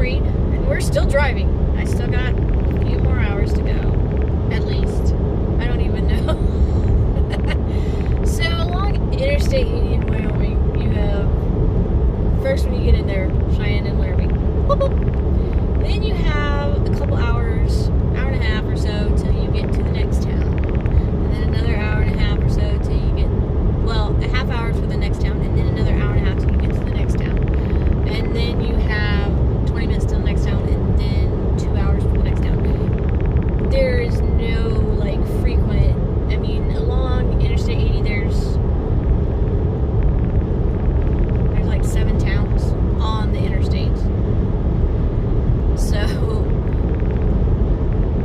Reed, and we're still driving. I still got a few more hours to go, at least. I don't even know. So along Interstate 80 in Wyoming, you have, first when you get in there, Cheyenne and Laramie. Boop, boop. Then you have a couple hours, hour and a half or so, till you get to the next town. And then another hour and a half or so till you get, well, a half hour for the next town, and then another hour and a half till you get to the next town. And then you have 20 minutes to the next town, and then 2 hours for the next town. There is no, like, frequent, I mean, along Interstate 80, there's like 7 towns on the interstate. So,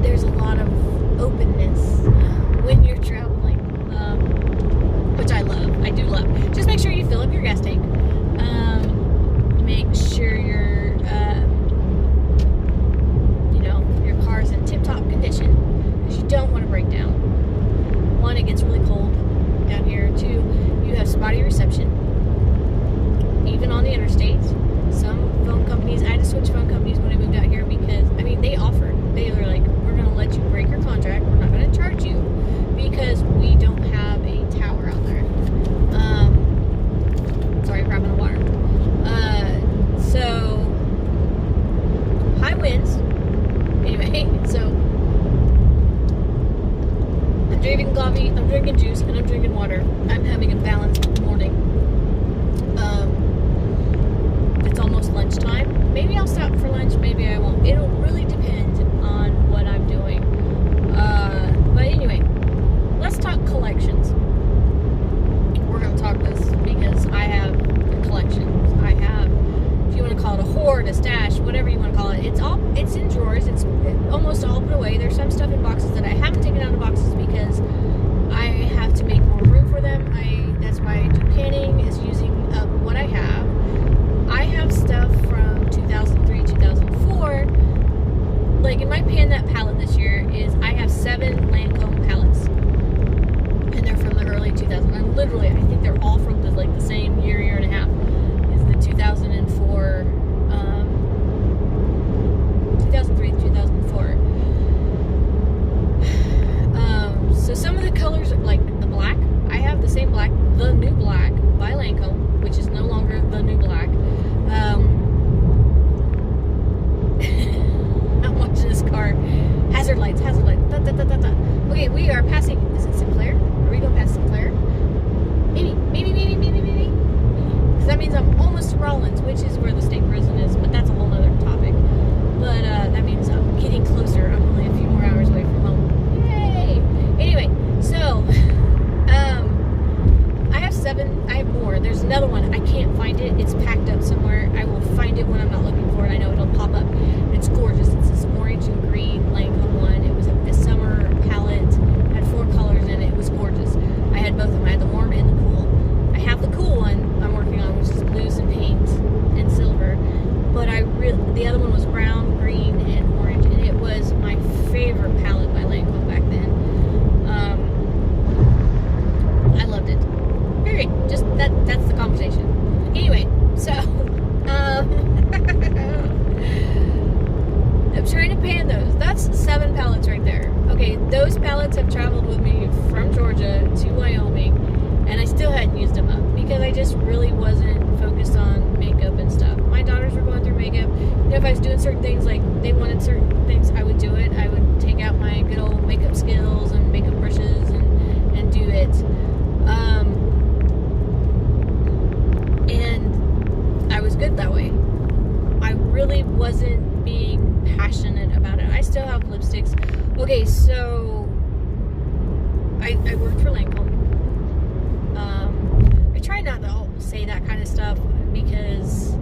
there's a lot of openness when you're traveling, which I love. I do love. Just make sure you fill up your gas tank. Make sure your car's in tip-top condition, because you don't want to break down. 1, it gets really cold down here. 2, you have spotty reception, even on the interstates. Some phone companies, I had to switch phone companies when I moved out here because, I mean, they were like, we're going to let you break your contract, we're not going to charge you, because we don't have a tower out there. Sorry, grabbing the water. So, high winds. Anyway, so, I'm drinking coffee, I'm drinking juice, and I'm drinking water. I'm having a balanced morning. It's almost lunchtime. Maybe I'll stop for lunch, maybe I won't. It'll really depend on what I'm doing. But anyway, let's talk collections. We're going to talk this because I have collections. I have, if you want to call it a hoard, a stash, whatever you want to call it, it's in drawers. It's almost all put away. There's some stuff in boxes that I haven't taken out of boxes because I have to make more room for them. That's why I do panning, is using up what I have. I have stuff from 2003, 2004. Like in my Pan That palette this year is I have 7 Lancome palettes, and they're from the early 2000s. And literally, I think they're all from the same year and a half. Is the 2004, 2003, 2004. So some of the colors, like the black, I have the same black, the new black by Lancome, which is no longer the new black. I'm watching this car. Hazard lights. Da, da, da, da, da. Okay, we are passing. Is it Sinclair? Are we going past Sinclair? Maybe. Because that means I'm almost to Rollins, which is where the state prison is, but that's a whole other topic. But that means I'm getting closer. I'm only a few more hours away from home. Yay! Anyway, so I have 7. I have more. There's another one. I can't find it. It's packed up somewhere. I will find it when I'm not looking for it. I know it'll pop up. It's gorgeous. It's this orange and green Lancome one. It was a summer palette. It had 4 colors in it. It was gorgeous. I had both of them. I had the warm and the cool. I have the cool one I'm working on, which is blues and pink and silver. But the other one was brown, green, and orange, and it was my favorite palette by Lancome back then. I loved it. Period. Just that's the conversation. Anyway, so I'm trying to pan those. That's 7 pallets right there. Okay, those pallets have traveled with me from Georgia to Wyoming, and I still hadn't used them up because I just really wasn't focused on makeup and stuff. My daughters were going through makeup. If I was doing certain things, like they wanted certain things, I would do it. I would take out my good old makeup skills and makeup brushes and do it. And I was good that way. I really wasn't being passionate about it. I still have lipsticks. Okay, so I worked for Lancome. I try not to say that kind of stuff because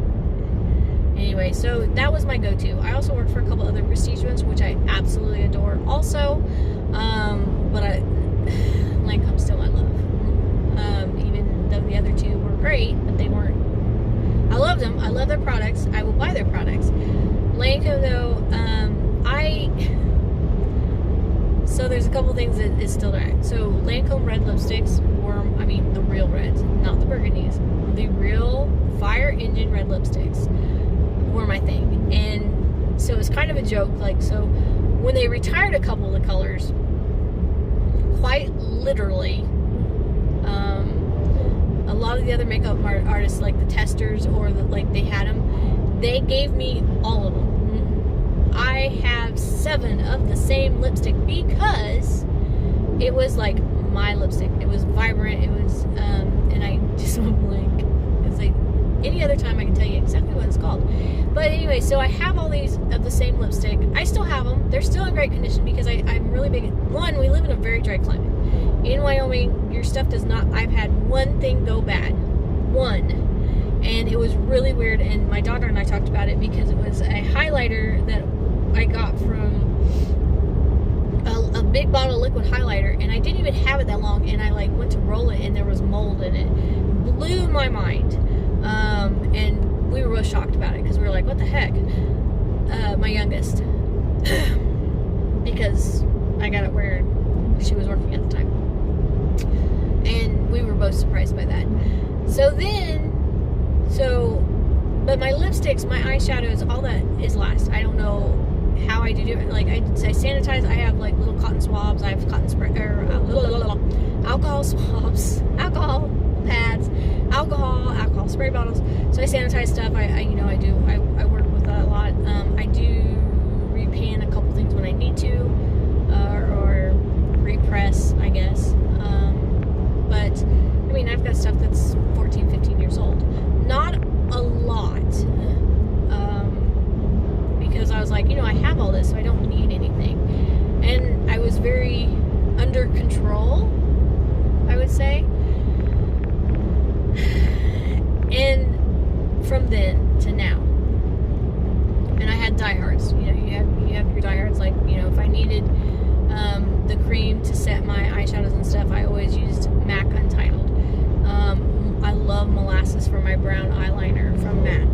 anyway, so that was my go-to. I also worked for a couple other prestige ones, which I absolutely adore also. But Lancome still I love. Even though the other 2 were great, but they weren't. I loved them. I love their products. I will buy their products. Lancome though, so there's a couple things that is still there. So Lancome red lipsticks were, the real reds, not the burgundies. The real fire engine red lipsticks were my thing. And so it was kind of a joke. Like, so when they retired a couple of the colors, quite literally, a lot of the other makeup artists, like the testers, or like they had them, they gave me all of them. I have 7 of the same lipstick because it was like my lipstick. It was vibrant. It was, and I just went blank. It's like any other time I can tell you exactly what it's called. But anyway, so I have all these of the same lipstick. I still have them. They're still in great condition because I'm really big. One, we live in a very dry climate. In Wyoming, your stuff does not, I've had one thing go bad. One. And it was really weird, and my daughter and I talked about it because it was a highlighter that I got from a big bottle of liquid highlighter, and I didn't even have it that long, and I like went to roll it and there was mold in it. Blew my mind. And we were both shocked about it because we were like, what the heck? My youngest. Because I got it where she was working at the time. And we were both surprised by that. But my lipsticks, my eyeshadows, all that is last. I don't know how I do it. Like, I sanitize. I have like little cotton swabs. I have cotton spray, or alcohol swabs, alcohol pads, alcohol spray bottles. So I sanitize stuff. I work with that a lot. I do repan a couple things when I need to, or repress, I guess. But I mean, I've got stuff that's 14, 15 years old. Not a lot, because I was like, I have all this, so I don't need anything. And I was very under control, I would say. And from then to now, and I had diehards. You have your diehards. Like, if I needed the cream to set my eyeshadows and stuff, I always used MAC Untitled. I love molasses for my brown eyeliner from MAC.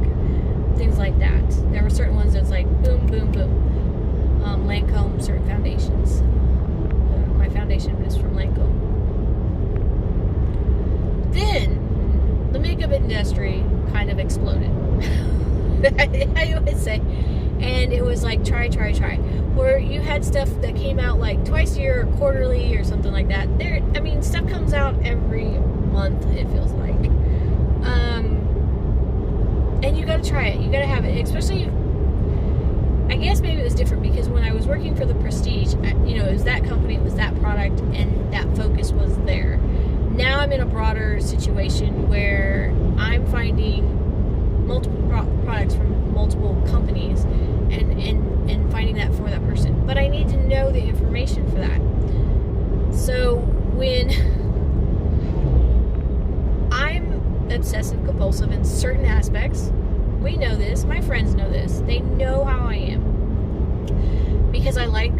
Things like that. There were certain ones that's like boom, boom, boom. Lancome, certain foundations. My foundation is from Lancome. Then the makeup industry kind of exploded. I would say. And it was like try. Where you had stuff that came out like twice a year or quarterly or something like that. Stuff comes out every month, it feels like. And you gotta try it. You gotta have it. Especially, I guess maybe it was different because when I was working for the Prestige, it was that company, it was that product, and that focus was there. Now I'm in a broader situation where I'm finding multiple products from multiple companies and finding that for that person. But I need to know the information for that. So when I'm obsessive compulsive in certain aspects, we know this, my friends know this, they know how I am, because I like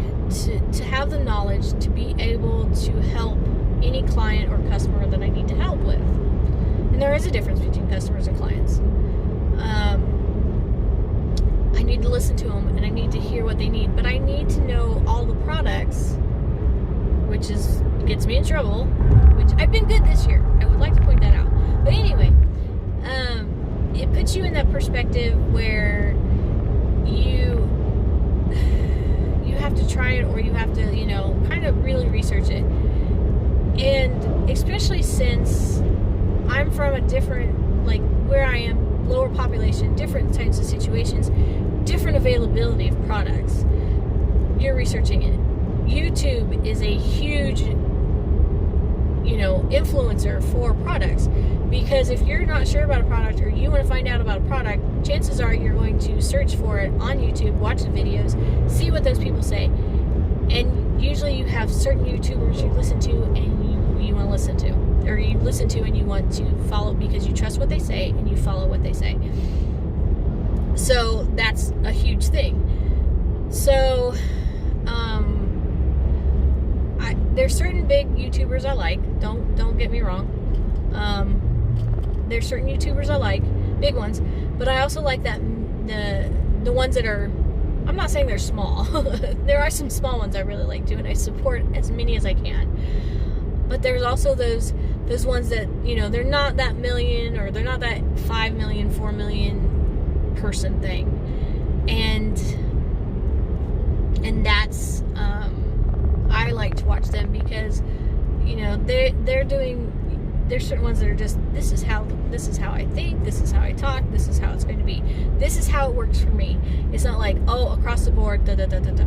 to have the knowledge to be able to help any client or customer that I need to help with. And there is a difference between customers and clients. I need to listen to them and I need to hear what they need, but I need to know all the products, which gets me in trouble, which I've been good this year. I would like to point that out. But anyway, it puts you in that perspective where you have to try it, or you have to, kind of really research it. And especially since I'm from a different, like where I am, lower population, different types of situations, different availability of products, you're researching it. YouTube is a huge, influencer for products, because if you're not sure about a product or you want to find out about a product, chances are you're going to search for it on YouTube, watch the videos, see what those people say. And usually you have certain YouTubers you listen to and you want to listen to, or you listen to and you want to follow because you trust what they say and you follow what they say. So that's a huge thing. So there's certain big YouTubers I like. Don't get me wrong. There's certain YouTubers I like, big ones, but I also like that the ones that are, I'm not saying they're small. There are some small ones I really like too, and I support as many as I can. But there's also those ones that, they're not that million, or they're not that 5 million, 4 million per person thing. And that's I like to watch them because, you know, they're doing, there's certain ones that are just, this is how I think, this is how I talk, this is how it's going to be, this is how it works for me. It's not like, oh, across the board, da da da da da.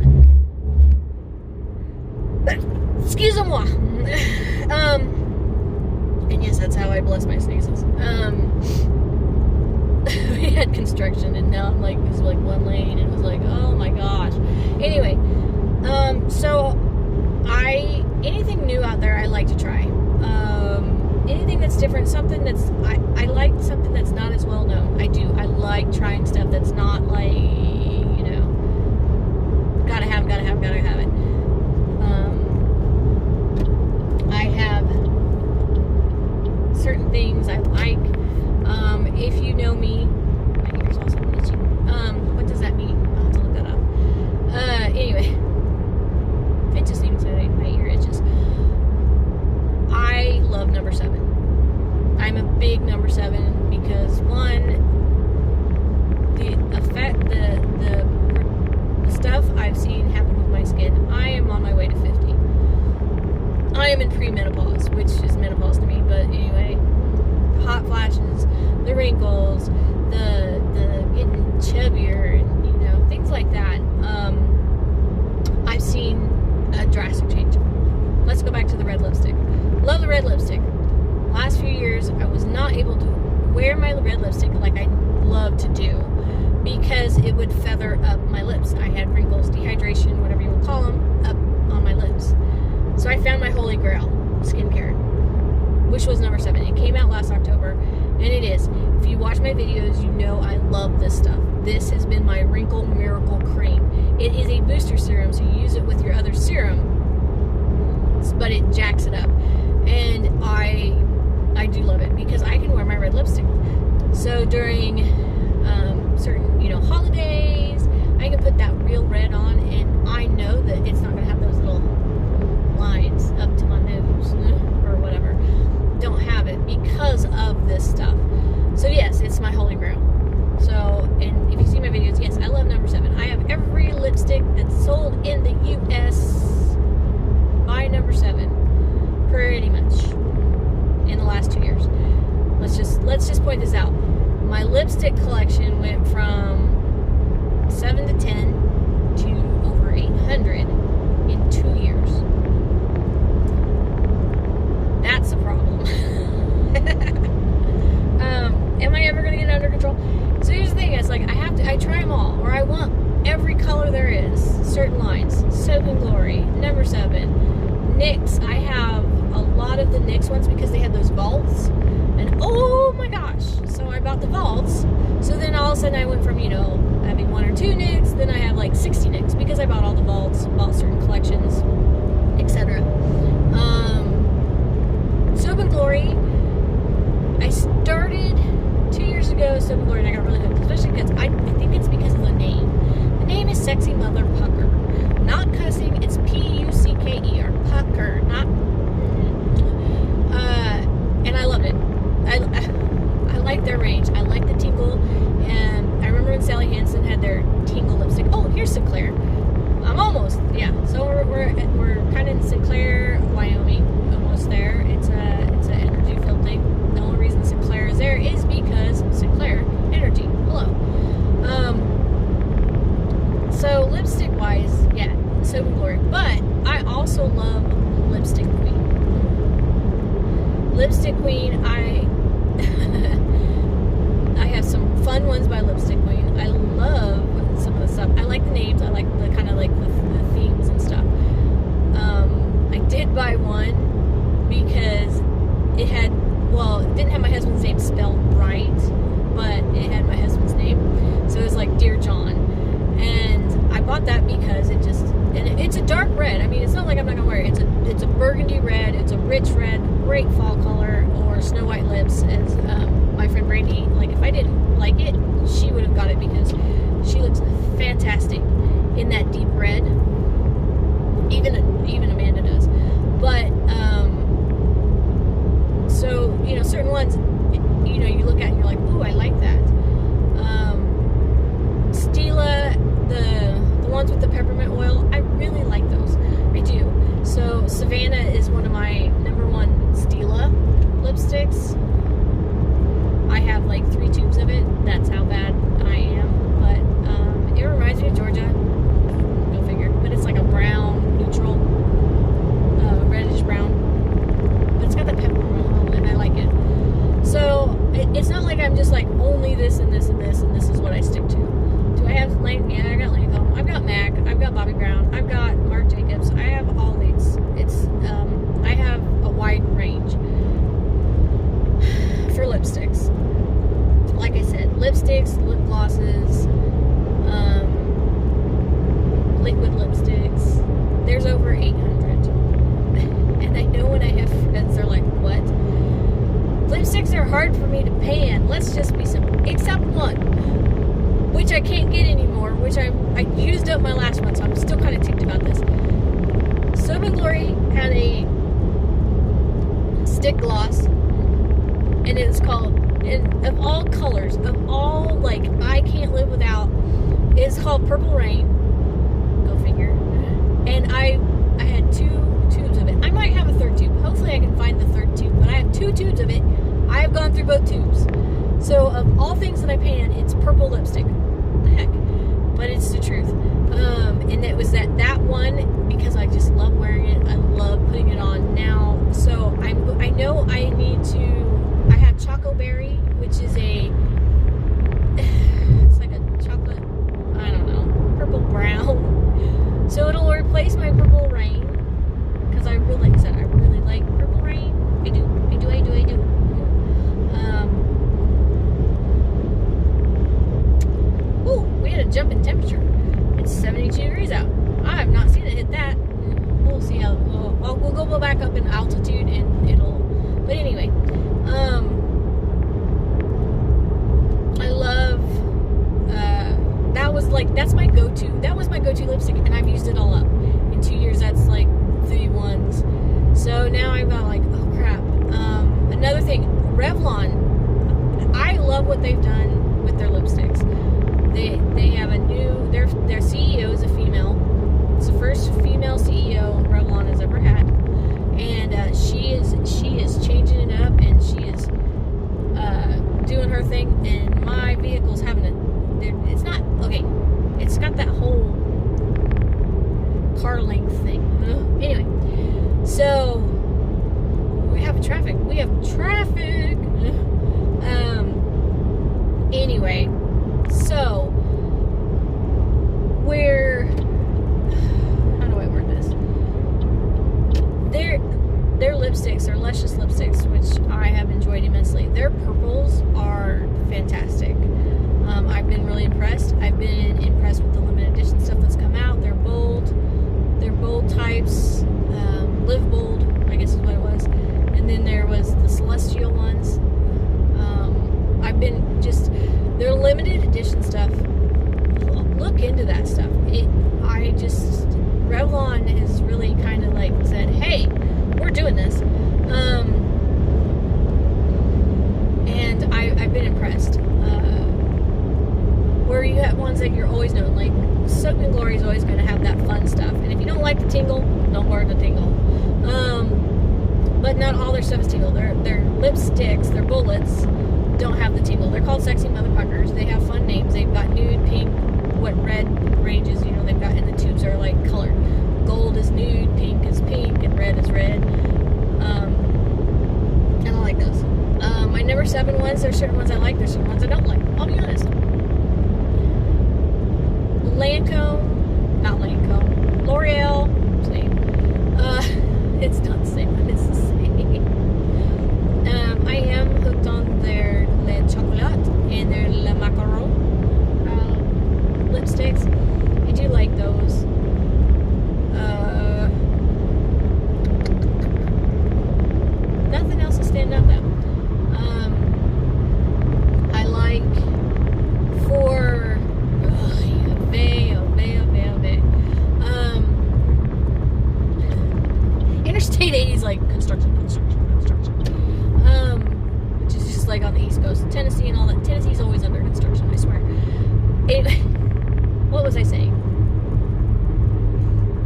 Excusez-moi. And yes, that's how I bless my sneezes. We had construction, and now I'm like, it's like one lane, and it was like, oh my gosh. Anyway, so anything new out there, I like to try. Anything that's different, something that's, I like something that's not as well known. I do. I like trying stuff that's not like, you know, gotta have it. I have certain things I like. If you know me, my ear's also itching. What does that mean? I'll have to look that up. Anyway, it just seems that my ear itches. I love number 7. I'm a big number 7 because, one, the effect, the stuff I've seen happen with my skin. I am on my way to 50. I am in pre-menopause, which is menopause to me, but anyway, hot flashes, the wrinkles, the getting chubbier, and, you know, things like that. I've seen a drastic change. Let's go back to the red lipstick. Love the red lipstick. Last few years, I was not able to wear my red lipstick like I love to do because it would feather up my lips. I had wrinkles, dehydration, whatever you would call them, up on my lips. So I found my holy grail, skincare, which was number 7. It came out last October, and it is. If you watch my videos, you know I love this stuff. This has been my Wrinkle Miracle Cream. It is a booster serum, so you use it with your other serum, but it jacks it up. And I do love it because I can wear my red lipstick. So during certain, you know, holidays, I can put that real red on, and I know that it's not going to have those little lines up to my nose or whatever. Don't have it because of this stuff. So yes, it's my holy grail. So, and if you see my videos, yes, I love number 7. I have every lipstick that's sold in the US by number 7, pretty much, in the last 2 years. Let's just point this out. My lipstick collection went from 7 to 10 to over 800 in 2 years. That's a problem. Am I ever gonna get it under control? So here's the thing, it's like I try them all, or I want every color there is. Certain lines. Soap and Glory, number 7. NYX, I have a lot of the NYX ones because they had those vaults, and oh my gosh, so I bought the vaults. So then all of a sudden I went from, you know, having 1 or 2 NYX, then I have like 60 NYX because I bought all the vaults, bought certain collections, etc. Soap and Glory, I started 2 years ago, Soap and Glory, and I got really hooked, especially because I think it's because of the name. The name is Sexy Mother Pucker. Not cussing, it's P-U-C-K-E-R, Pucker, not, and I loved it. I like their range. I like the Tingle, and I remember when Sally Hansen had their Tingle lipstick. Oh, here's Sinclair. I'm almost, yeah. So we're kind of in Sinclair, Wyoming, almost there. It's an energy field thing. The only reason Sinclair is there is because Sinclair Energy. Hello. So lipstick wise, yeah, Soap and Glory. But I also love Lipstick Queen. Lipstick Queen, I have some fun ones by Lipstick Queen. I love some of the stuff. I like the names. I like the kind of like the themes and stuff. I did buy one because it had, well, it didn't have my husband's name spelled right, but it had my husband's name. So it was like Dear John. And I bought that because it just, and it's a dark red. I mean, it's not like I'm not gonna wear it. It's a burgundy red. It's a rich red, great fall color, or Snow White lips, as my friend Brandy. Like, if I didn't like it, she would have got it because she looks fantastic in that deep red. Even Amanda does. But so, you know, certain ones, you know, you look at and you're like, ooh, I like that. this, and this, and this is what I stick to. Do I have Lancome? Yeah, I got Lancome. I've got MAC. I've got Bobbi Brown. I've got Marc Jacobs. I have all these. I have a wide range for lipsticks. Like I said, lipsticks, lip glosses, liquid lipsticks. There's over 800. And I know when I have friends, they're like, what? Lipsticks are hard for me to pan. Let's just be simple. Except one, which I can't get anymore, which I used up my last one, so I'm still kind of ticked about this. Soap & Glory had a stick gloss, and it's called, and of all colors, of all, like, I can't live without, it's called Purple Rain. Go figure. And I had 2 tubes of it. I might have a third tube. Hopefully I can find the third tube, but I have 2 tubes of it. I have gone through both tubes. So of all things that I pan, it's purple lipstick. What the heck? But it's the truth. And it was that one, because I just love wearing it. I love putting it on now. So I know I need to, I have Choco Berry, which is it's like a chocolate, I don't know, purple brown. So it'll replace my Purple Rain, because I really, like I said, I really like Purple Rain. I do. Ooh, we had a jump in temperature. It's 72 degrees out. I have not seen it hit that. We'll see how, we'll go back up in altitude and it'll, but anyway, I love, that's my go-to, lipstick, and I've used it all up. In 2 years, that's like 3 ones. So now I've got like, oh crap. Another thing, Revlon, I love what they've done with their lipsticks. They have a new, their CEO is a female. It's the first female CEO Revlon has ever had. And she is changing it up, and she is doing her thing, and my vehicle's having it's not, okay, it's got that whole car length thing. Anyway, so we have traffic. Anyway, so how do I word this? Their lipsticks are Luscious lipsticks, which I have enjoyed immensely. Their purples are fantastic. I've been really impressed. I've been impressed with the limited edition stuff that's come out. They're bold types. Live Bold, I guess is what it was. And then there was the Celestial ones. I've been just, their limited edition stuff, look into that stuff. Revlon has really kind of like said, hey, we're doing this. And I've been impressed. Where you have ones that you're always known, like Soap & Glory is always going to have that fun stuff. And if you don't like the tingle, don't wear the tingle. But not all their stuff is tingle. Their lipsticks, their bullets, don't have the tingle. They're called Sexy Motherfuckers. They have fun names. They've got nude, pink, what red ranges, they've got, and the tubes are like colored. Gold is nude, pink is pink, and red is red. And I like those. My number 7 ones, there's certain ones I like, there's certain ones I don't like. I'll be honest. Not Lancome, L'Oreal, same. It's not the same, but it's the same. I am hooked on their Le Chocolat and their Le Macaron lipsticks. I do like those. Nothing else to stand out though. I like for Interstate 80 is like construction. Which is just like on the East Coast, Tennessee and all that. Tennessee's always under construction, I swear. Anyway, what was I saying?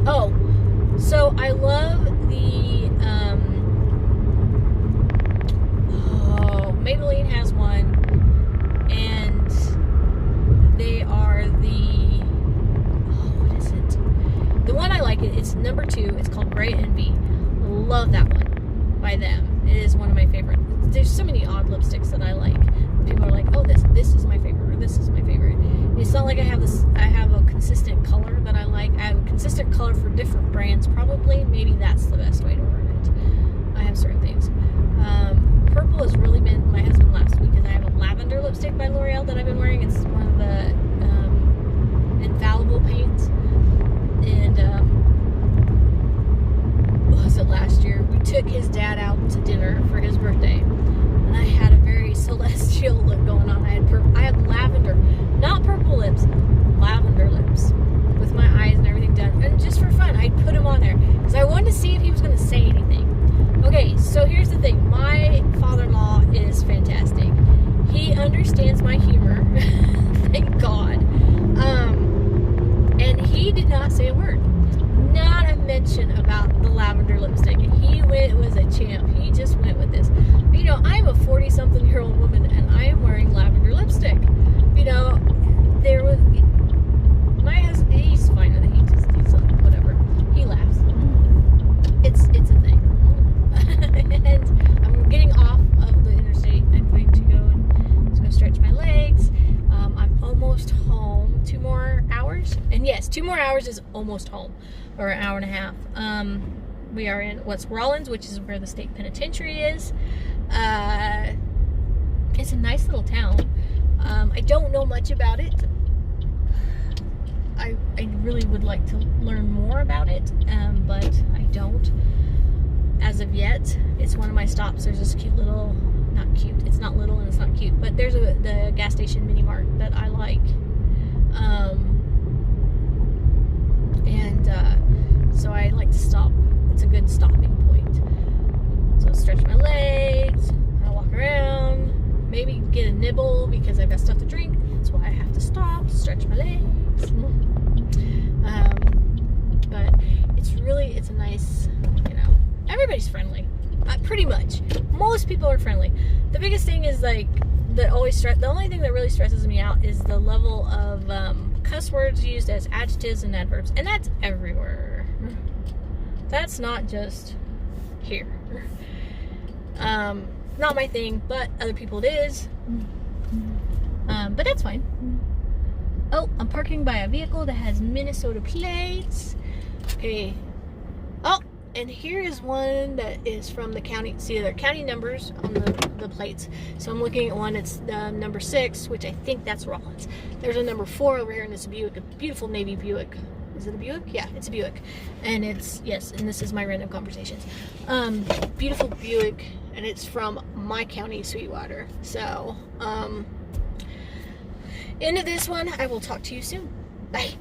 Oh, so I love the Maybelline has one, and they are what is it? The one I like, it's number 2. It's called Grey Envy. Love that one by them. It is one of my favorites. There's so many odd lipsticks that I like. People are like, oh, this is my favorite. consistent color that I like. I have a consistent color for different brands, probably. Maybe that's the best way to word it. I have certain things. Purple has really been my husband laughs because I have a lavender lipstick by L'Oreal that I've been wearing. It's one of the infallible paints. And what was it last year? We took his dad out to dinner for his birthday, and I had a very celestial look going on. I had lavender, not purple lips, lavender lips, with my eyes and everything done. And just for fun, I'd put him on there because I wanted to see if he was going to say anything. Okay, so here's the thing. My father-in-law is fantastic. He understands my humor. Thank God. And he did not say a word. Not a mention about the lavender lipstick. He was a champ. He just went with this. You know, I'm a 40-something-year-old woman, and I am wearing lavender lipstick. You know, there was... My husband, he's fine with it. He's whatever. He laughs. It's a thing. And I'm getting off of the interstate. I'm going to go stretch my legs. I'm almost home. 2 more hours. And yes, 2 more hours is almost home. Or an hour and a half. We are in West Rawlins, which is where the state penitentiary is. It's a nice little town. I don't know much about it. I really would like to learn more about it, but I don't as of yet. It's one of my stops. There's this cute little, not cute, it's not little and it's not cute, but there's the gas station mini mart that I like. So I like to stop. It's a good stopping point. So stretch my legs, I'll walk around, maybe get a nibble because I've got stuff to drink. That's why I have to stop, stretch my legs. But it's a nice, you know, everybody's friendly. Pretty much. Most people are friendly. The biggest thing is like, the only thing that really stresses me out is the level of cuss words used as adjectives and adverbs. And that's everywhere. That's not just here. Not my thing, but other people it is. But that's fine. Oh, I'm parking by a vehicle that has Minnesota plates. Okay. Oh, and here is one that is from the county. See, there are county numbers on the plates. So I'm looking at one. It's number 6, which I think that's Rawlins. There's a number 4 over here, and it's a Buick, a beautiful navy Buick. Is it a Buick? Yeah, it's a Buick. And it's, yes, and this is my random conversations. Beautiful Buick, and it's from my county, Sweetwater. So, end of this one. I will talk to you soon. Bye.